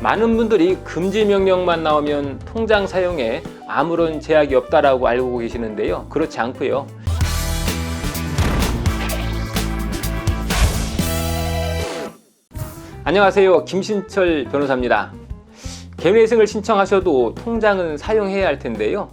많은 분들이 금지 명령만 나오면 통장 사용에 아무런 제약이 없다라고 알고 계시는데요. 그렇지 않고요. 안녕하세요. 김신철 변호사입니다. 개인회생을 신청하셔도 통장은 사용해야 할 텐데요.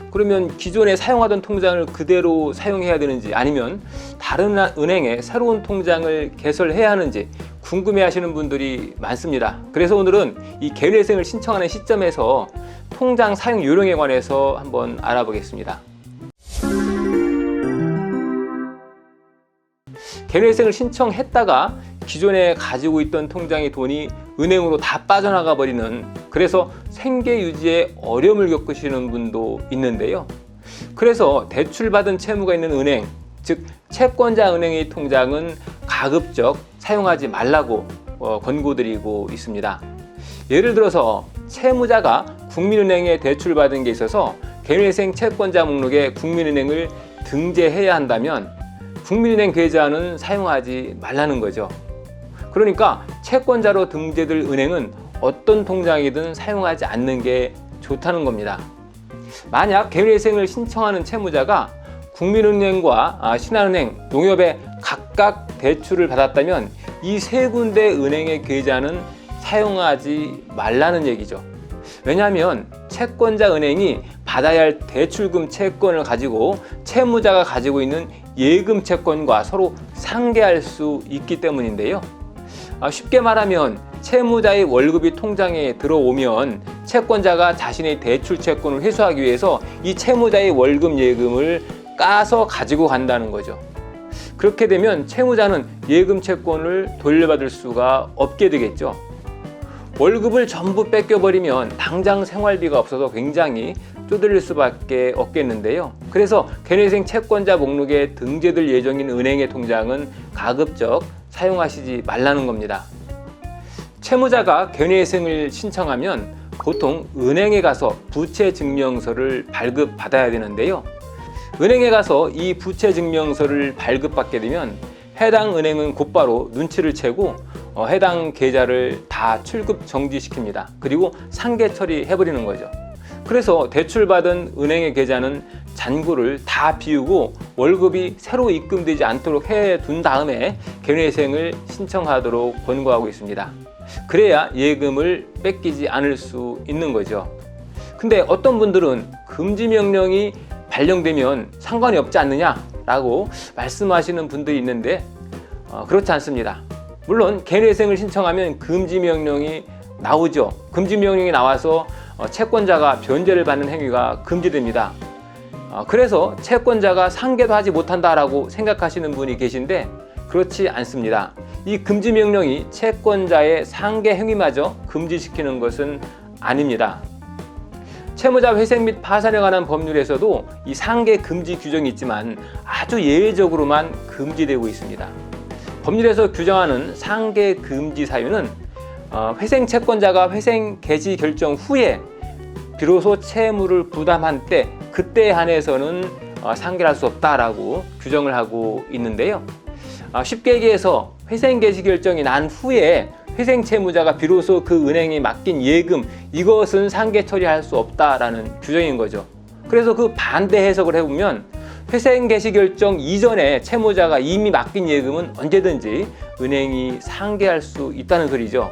그러면 기존에 사용하던 통장을 그대로 사용해야 되는지 아니면 다른 은행에 새로운 통장을 개설해야 하는지 궁금해 하시는 분들이 많습니다. 그래서 오늘은 이 개인회생을 신청하는 시점에서 통장 사용 요령에 관해서 한번 알아보겠습니다. 개인회생을 신청했다가 기존에 가지고 있던 통장의 돈이 은행으로 다 빠져나가 버리는, 그래서 생계 유지에 어려움을 겪으시는 분도 있는데요. 그래서 대출받은 채무가 있는 은행, 즉 채권자 은행의 통장은 가급적 사용하지 말라고 권고드리고 있습니다. 예를 들어서 채무자가 국민은행에 대출받은 게 있어서 개인회생 채권자 목록에 국민은행을 등재해야 한다면 국민은행 계좌는 사용하지 말라는 거죠. 그러니까 채권자로 등재될 은행은 어떤 통장이든 사용하지 않는 게 좋다는 겁니다. 만약 개인회생을 신청하는 채무자가 국민은행과 신한은행, 농협에 각각 대출을 받았다면 이 세 군데 은행의 계좌는 사용하지 말라는 얘기죠. 왜냐하면 채권자 은행이 받아야 할 대출금 채권을 가지고 채무자가 가지고 있는 예금 채권과 서로 상계할 수 있기 때문인데요. 쉽게 말하면 채무자의 월급이 통장에 들어오면 채권자가 자신의 대출 채권을 회수하기 위해서 이 채무자의 월급 예금을 까서 가지고 간다는 거죠. 그렇게 되면 채무자는 예금 채권을 돌려받을 수가 없게 되겠죠. 월급을 전부 뺏겨버리면 당장 생활비가 없어서 굉장히 쪼들릴 수밖에 없겠는데요. 그래서 개인회생 채권자 목록에 등재될 예정인 은행의 통장은 가급적 사용하시지 말라는 겁니다. 채무자가 개인회생을 신청하면 보통 은행에 가서 부채증명서를 발급받아야 되는데요. 은행에 가서 이 부채증명서를 발급받게 되면 해당 은행은 곧바로 눈치를 채고 해당 계좌를 다 출급 정지시킵니다. 그리고 상계 처리해버리는 거죠. 그래서 대출받은 은행의 계좌는 잔고를 다 비우고 월급이 새로 입금되지 않도록 해둔 다음에 개인회생을 신청하도록 권고하고 있습니다. 그래야 예금을 뺏기지 않을 수 있는 거죠. 근데 어떤 분들은 금지 명령이 발령되면 상관이 없지 않느냐라고 말씀하시는 분들이 있는데 그렇지 않습니다. 물론 개인회생을 신청하면 금지 명령이 나오죠. 금지 명령이 나와서 채권자가 변제를 받는 행위가 금지됩니다. 그래서 채권자가 상계도 하지 못한다라고 생각하시는 분이 계신데 그렇지 않습니다. 이 금지 명령이 채권자의 상계 행위마저 금지시키는 것은 아닙니다. 채무자 회생 및 파산에 관한 법률에서도 이 상계 금지 규정이 있지만 아주 예외적으로만 금지되고 있습니다. 법률에서 규정하는 상계 금지 사유는 회생 채권자가 회생 개시 결정 후에 비로소 채무를 부담한 때 그때에 한해서는 상계를 할 수 없다라고 규정을 하고 있는데요. 쉽게 얘기해서 회생 개시 결정이 난 후에 회생 채무자가 비로소 그 은행에 맡긴 예금 이것은 상계 처리할 수 없다라는 규정인 거죠. 그래서 그 반대 해석을 해보면 회생 개시 결정 이전에 채무자가 이미 맡긴 예금은 언제든지 은행이 상계할 수 있다는 소리죠.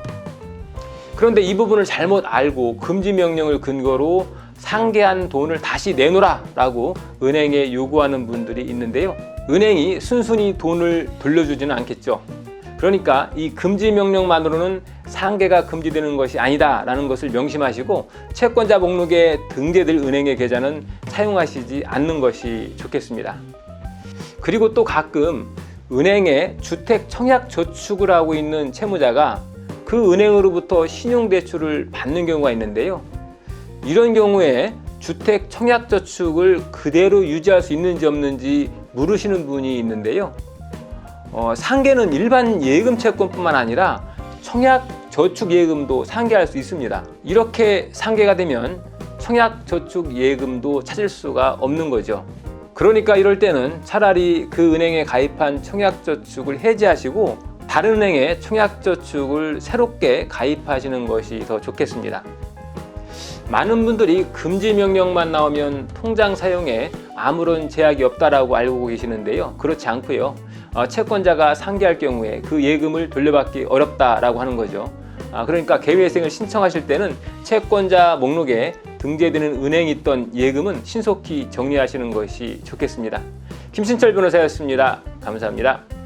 그런데 이 부분을 잘못 알고 금지 명령을 근거로 상계한 돈을 다시 내놓으라 라고 은행에 요구하는 분들이 있는데요. 은행이 순순히 돈을 돌려주지는 않겠죠. 그러니까 이 금지 명령만으로는 상계가 금지되는 것이 아니다 라는 것을 명심하시고 채권자 목록에 등재될 은행의 계좌는 사용하시지 않는 것이 좋겠습니다. 그리고 또 가끔 은행에 주택 청약 저축을 하고 있는 채무자가 그 은행으로부터 신용대출을 받는 경우가 있는데요. 이런 경우에 주택 청약 저축을 그대로 유지할 수 있는지 없는지 물으시는 분이 있는데요. 상계는 일반 예금 채권뿐만 아니라 청약 저축 예금도 상계할 수 있습니다. 이렇게 상계가 되면 청약 저축 예금도 찾을 수가 없는 거죠. 그러니까 이럴 때는 차라리 그 은행에 가입한 청약 저축을 해지하시고 다른 은행에 청약저축을 새롭게 가입하시는 것이 더 좋겠습니다. 많은 분들이 금지 명령만 나오면 통장 사용에 아무런 제약이 없다라고 알고 계시는데요. 그렇지 않고요. 채권자가 상기할 경우에 그 예금을 돌려받기 어렵다라고 하는 거죠. 그러니까 개회생을 신청하실 때는 채권자 목록에 등재되는 은행에 있던 예금은 신속히 정리하시는 것이 좋겠습니다. 김신철 변호사였습니다. 감사합니다.